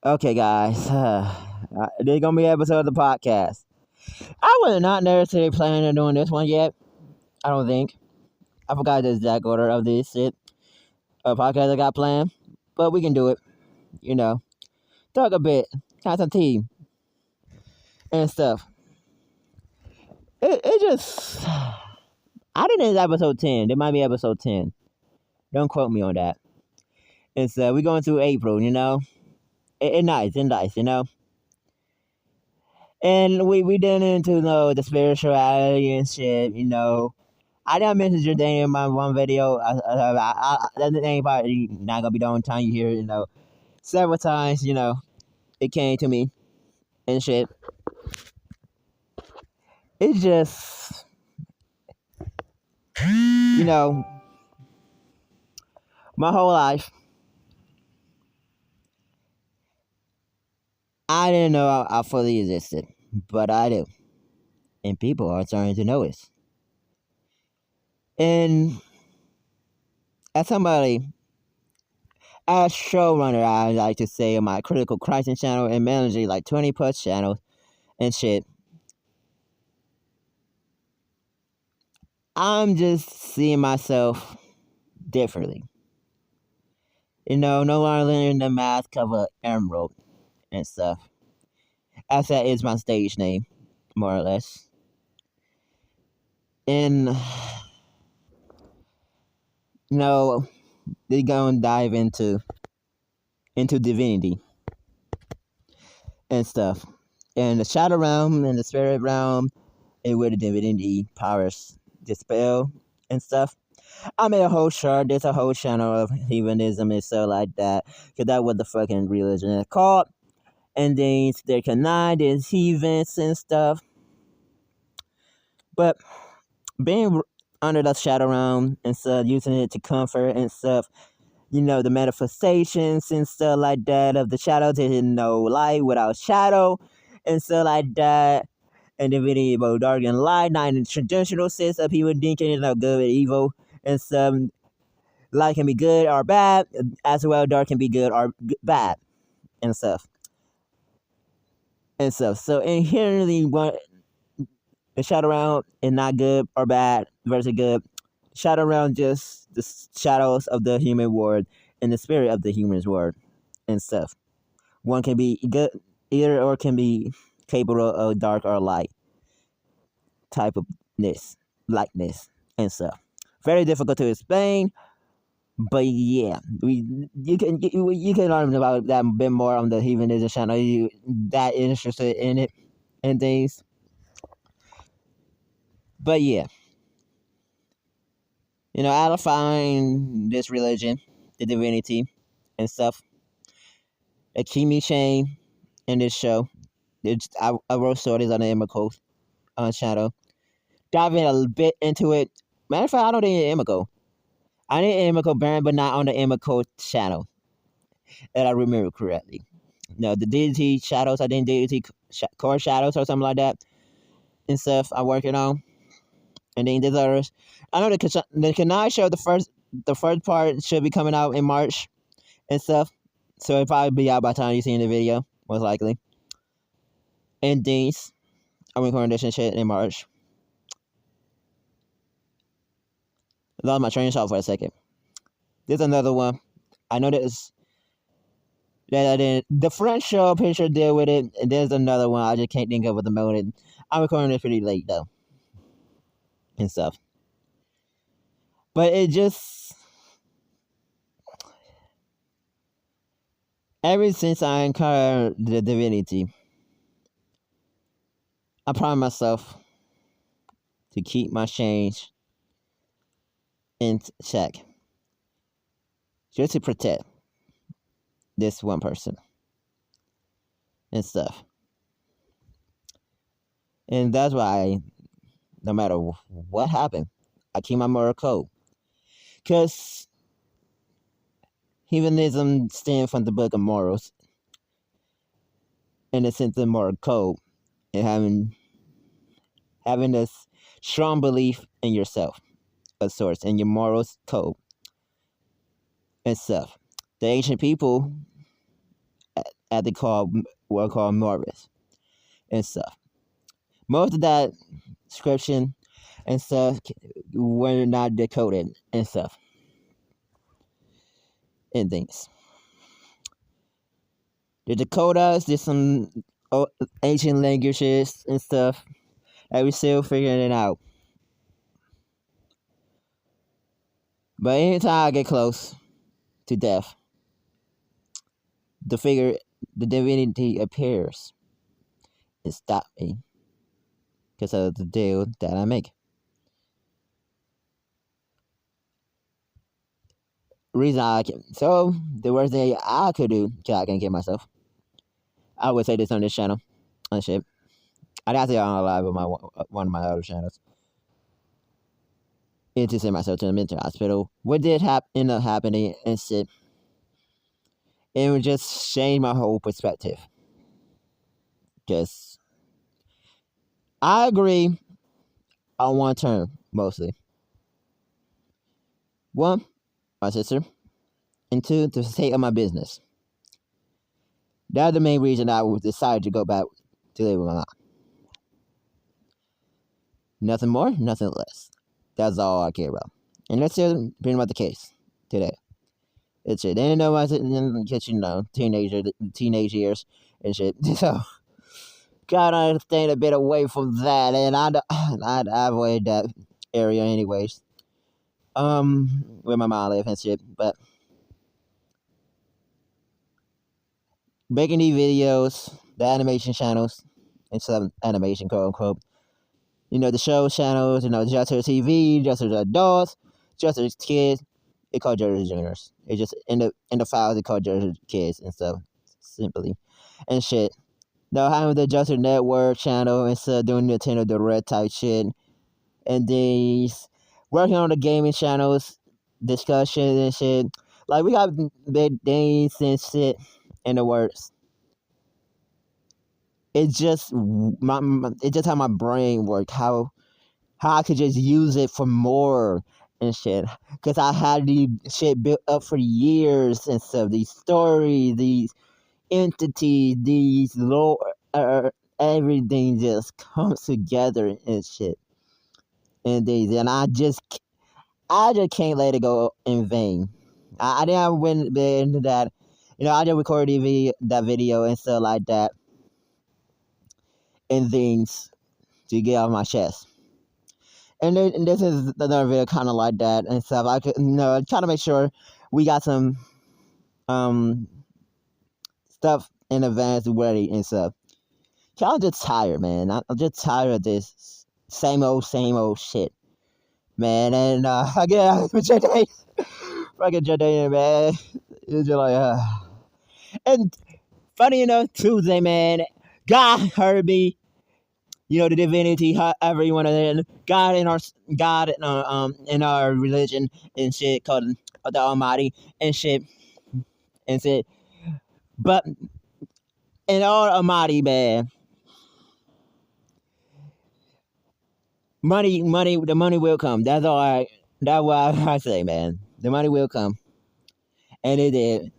Okay, guys. This is gonna be an episode of the podcast. I was not necessarily planning on doing this one yet. I don't think. I forgot the exact order of this shit. A podcast I got planned, but we can do it. You know, talk a bit, have some tea and stuff. It just. I think it's episode 10. It might be episode 10. Don't quote me on that. It's we going through April. It's nice. And we did into the spirituality and shit. I done mentioned Jordania in my one video. That ain't probably not gonna be the only time you hear it. Several times. It came to me and shit. It's just you know my whole life. I didn't know I fully existed, but I do, and people are starting to notice. And as somebody, as showrunner, I like to say on my critical crisis channel and managing like 20 plus channels and shit. I'm just seeing myself differently. No longer learning the mask of an emerald and stuff. As that is my stage name, more or less. And they're gonna dive into divinity and stuff. And the shadow realm and the spirit realm and where the divinity powers dispel and stuff. I made a whole chart. There's a whole channel of heathenism and stuff like that. Cause that's what the fucking religion is called. And then there can there's heathens and stuff. But being under the shadow realm and stuff, using it to comfort and stuff, the manifestations and stuff like that of the shadow, there's no light without shadow and stuff like that. And the video about dark and light, not in the traditional sense of people thinking good and evil and stuff. Light can be good or bad, as well dark can be good or bad and stuff. So inherently, what the shadow realm is not good or bad versus good. Shadow realm just the shadows of the human world and the spirit of the human's world and stuff. One can be good either or can be capable of dark or light type of lightness and stuff. Very difficult to explain, but yeah, you can learn about that a bit more on the Heathenism channel. You that interested in it and things, but yeah, I find this religion, the divinity, and stuff that keep me shame in this show. I wrote stories on the Emiko channel, diving a bit into it. Matter of fact, I don't think Emiko. I need Emiko Baron, but not on the Emiko channel that I remember correctly. No, the deity shadows, I think deity core shadows or something like that and stuff I'm working on. And then there's others. I know the Kanai show, the first part should be coming out in March and stuff. So it'll probably be out by the time you see the video, most likely. And these, I'm recording this and shit in March. Lost my train of thought for a second. There's another one. I know that I didn't. The French show picture deal with it. And there's another one I just can't think of at the moment. I'm recording this pretty late though, and stuff. But it just ever since I encountered the divinity, I promised myself to keep my change in check, just to protect this one person and stuff. And that's why, no matter what happened, I keep my moral code. Because heathenism stems from the book of morals, in the sense of moral code, and having this strong belief in yourself, a source, in your morals code and stuff. The ancient people, at the call what called Morris and stuff. Most of that description and stuff were not decoded and stuff and things. The Dakotas, there's some ancient languages and stuff, and we're still figuring it out. But anytime I get close to death, the divinity appears and stop me because of the deal that I make. So the worst thing I could do, cause I can't kill myself. I would say this on this channel, on shit. I'd have to go on live with one of my other channels. And to send myself to the mental hospital. What did end up happening and shit, it would just change my whole perspective. Just, I agree on one term, mostly. One, my sister. And two, the state of my business. That's the main reason I decided to go back to live with my mom. Nothing more, nothing less. That's all I care about. And that's still pretty much the case today. It's it. And I was in teenage years and shit. So, gotta stay a bit away from that. And I'd avoid that area anyways. Where my mom lives and shit. But making these videos, the animation channels, and some animation, quote unquote. The show channels, Just for TV, Just for adults, Just for kids. They call Jersey Juniors. It's just in the files they call Jersey Kids and stuff, simply, and shit. Now having the Just for Network channel instead of doing Nintendo Direct type shit, and these working on the gaming channels, discussion and shit. Like we got big things and shit in the works. It's just how my brain works. How I could just use it for more and shit. Because I had the shit built up for years and stuff. These stories, these entities, these lore, everything just comes together and shit. And I just can't let it go in vain. I didn't went into that. I just recorded that video and stuff like that. And things to get off my chest. And this is another video kind of like that and stuff. I could, try to make sure we got some stuff in advance ready and stuff. I'm just tired, man. I'm just tired of this same old shit, man. And again, Jedi, fucking Jedi, man. It's just like, and funny enough, Tuesday, man, God heard me. The divinity, however you want to, God in our religion and shit called the Almighty and shit and shit. But in all Almighty, man, the money will come. That's what I say, man. The money will come, and it did.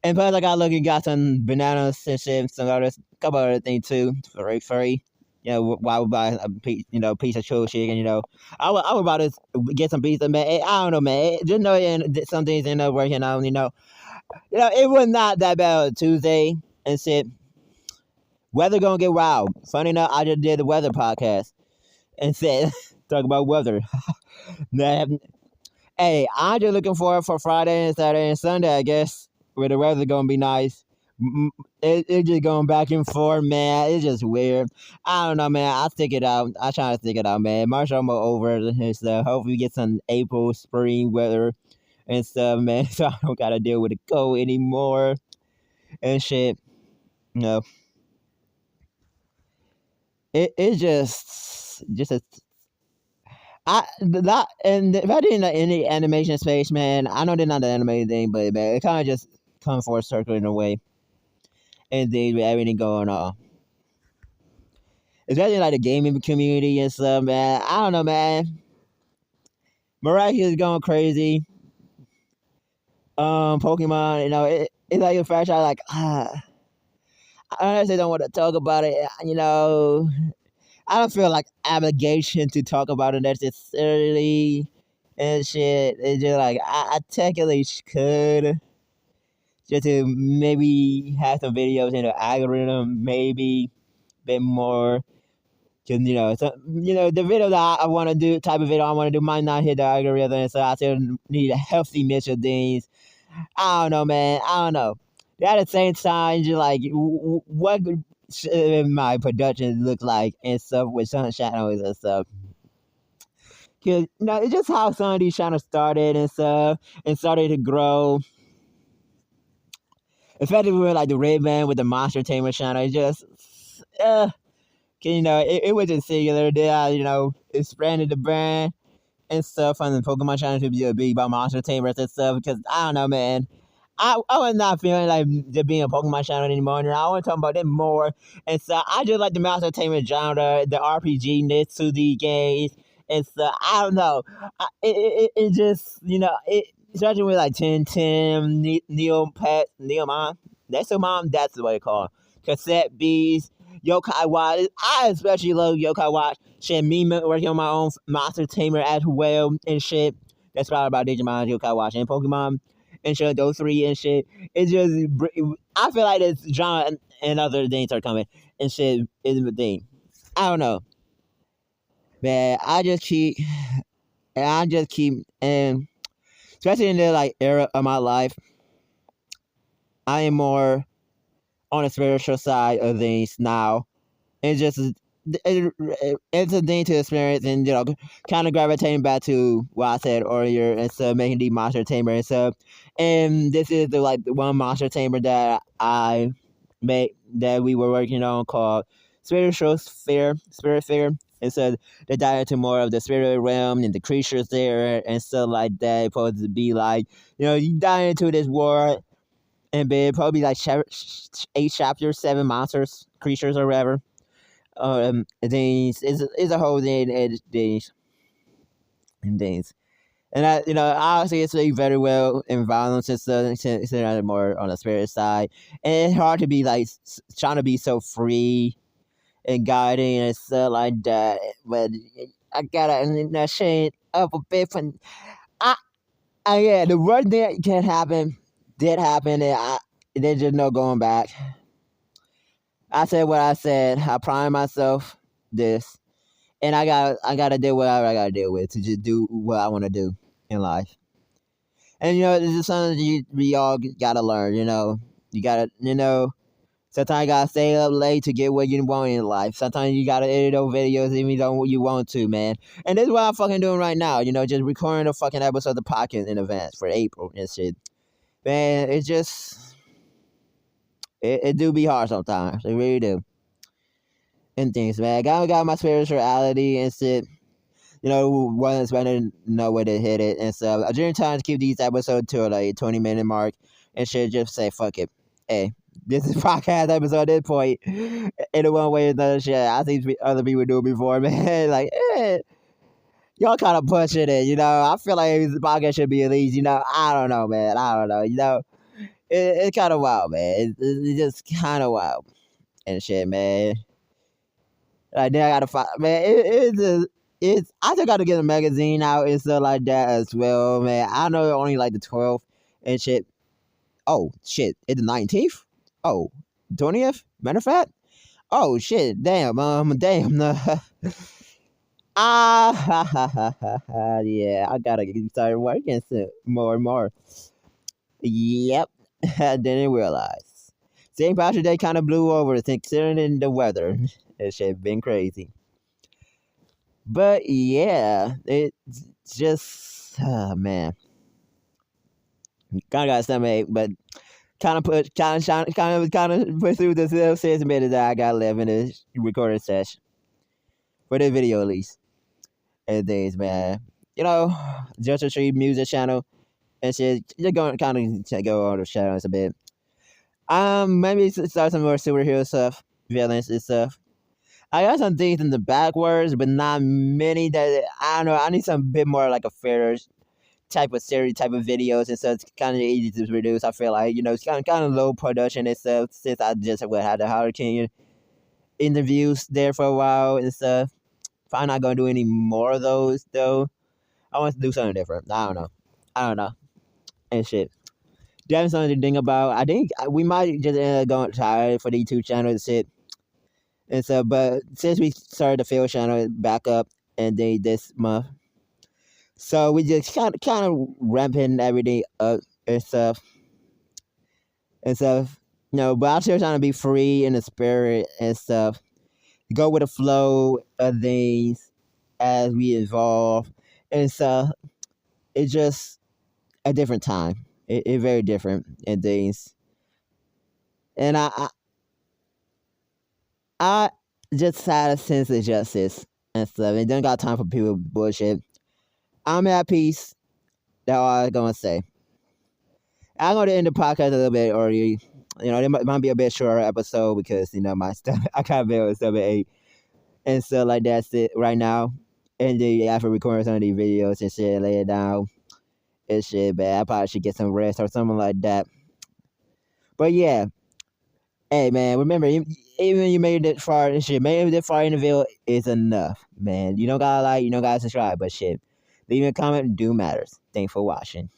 And plus, I got some bananas and shit, couple other things too for free. Why would buy a piece, piece of chilled chicken, I would about to get some pizza, man. I don't know, man. Just know some things end up working out, it was not that bad on Tuesday and shit. Weather gonna get wild. Funny enough, I just did the weather podcast and said, talk about weather. Hey, I'm just looking forward for Friday and Saturday and Sunday, I guess, where the weather gonna be nice. It's just going back and forth, man. It's just weird. I don't know, man. I stick it out. I try to stick it out, man. March almost over and stuff. Hopefully we get some April, spring weather and stuff, man. So I don't gotta deal with the cold anymore and shit. It's just a. If I didn't like any animation space, man, I know they're not the animated thing, but man, it kind of just comes for a circle in a way. And things with everything going on. Especially like the gaming community and stuff, man. I don't know, man. Mariah is going crazy. Pokemon, it's like a franchise, like I honestly don't want to talk about it. I don't feel like obligation to talk about it necessarily and shit. It's just like I technically could just to maybe have some videos in the algorithm, maybe a bit more. Cause the video that I want to do, type of video I want to do, might not hit the algorithm, so I still need a healthy mix of things. I don't know, man. I don't know. At the same time, just like what should my production look like and stuff with some channels and stuff. Cause it's just how some of these channels started and stuff, and started to grow. Especially with like the Red Man with the Monster Tamer channel, it just it was just singular. Then expanded the brand and stuff on the Pokemon channel to be a big about Monster Tamers and stuff. Because I don't know, man. I was not feeling like just being a Pokemon channel anymore. And I want to talk about them more. And so I just like the Monster Tamer genre, the RPG ness to the games. And so I don't know. It just, especially with like Tim Tim, Neomon. That's the mom, that's what it called. Cassette Bees, Yokai Watch. I especially love Yokai Watch. Shit, me working on my own Monster Tamer as well and shit. That's probably about Digimon, Yokai Watch, and Pokemon and shit. Those three and shit. It's just, I feel like this genre and other things are coming and shit is the thing. I don't know, man. And especially in the like era of my life, I am more on the spiritual side of things now. It's just it's a thing to experience and kind of gravitating back to what I said earlier and stuff, making the monster tamer and stuff. And this is the one monster tamer that I made that we were working on called Spiritual Sphere, Spirit Sphere. And so they dive into more of the spirit realm and the creatures there and stuff like that. It's supposed to be like, you dive into this world and be probably like 8 chapters, 7 monsters, creatures, or whatever. Things is a whole thing and things. And obviously it's like very well in violence and stuff, since more on the spirit side. And it's hard to be like trying to be so free and guiding and stuff like that. But I gotta shade up a bit from yeah, the worst thing that can happen did happen, and there's just no going back. I said what I said. I promised myself this, and I gotta deal with whatever I gotta deal with to just do what I want to do in life. And this is something we all gotta learn. You gotta sometimes you gotta stay up late to get what you want in life. Sometimes you gotta edit those videos even though you want to, man. And this is what I'm fucking doing right now. Just recording a fucking episode of the podcast in advance for April and shit. Man, it's just it do be hard sometimes. It really do. And things, man. I got my spirituality and shit. Wasn't expecting to know where to hit it and stuff. I didn't try to keep these episodes to like 20-minute mark and shit. Just say fuck it. Hey, this is podcast episode at this point. In one way or another, shit. I see other people do it before, man. Like, y'all kind of pushing it. I feel like this podcast should be at least. I don't know, man. I don't know. It's kind of wild, man. It's just kind of wild and shit, man. Like then I gotta find, man. It's I still gotta get a magazine out and stuff like that as well, man. I know it's only like the 12th and shit. Oh shit, it's the 19th. Oh, 20th. Matter of fact. Oh shit, damn, damn. Yeah, I gotta start working soon, more and more. Yep, I didn't realize. St. Patrick's Day kind of blew over considering the weather. That shit been crazy. But yeah, it's just man, kind of got stomach, but kind of put kind of put through the 6 minutes that I got left in this recording session for the video at least. And things, man. Just a Tree music channel and shit. Just going kind of go on the shadows a bit. Maybe start some more superhero stuff, villains and stuff. I got some things in the backwards, but not many that I don't know. I need some bit more like a fairer type of series, type of videos and stuff. It's kind of easy to produce. I feel like it's kind of low production and stuff. Since I just had the Hurricane interviews there for a while and stuff. Probably not gonna do any more of those though. I want to do something different. I don't know. And shit. Definitely something to think about. I think we might just end up going try for the YouTube channel and shit and stuff. But since we started the field channel back up and then this month, so we just kind of ramping everything up and stuff and stuff. But I'm still trying to be free in the spirit and stuff. Go with the flow of things as we evolve and stuff. It's just a different time. It very different in things, and I just had a sense of justice and stuff. And don't got time for people bullshit. I'm at peace. That's all I'm gonna say. I'm gonna end the podcast a little bit early. It might be a bit shorter episode because my stuff. I can't be able to stuff at 8 and stuff like that's it right now. And then after recording some of these videos and shit, lay it down. It's shit, but I probably should get some rest or something like that. But yeah, hey man, remember, even you made it far and shit, making it far in the video is enough, man. You don't gotta like, you don't gotta subscribe, but shit, leaving a comment do matters. Thanks for watching.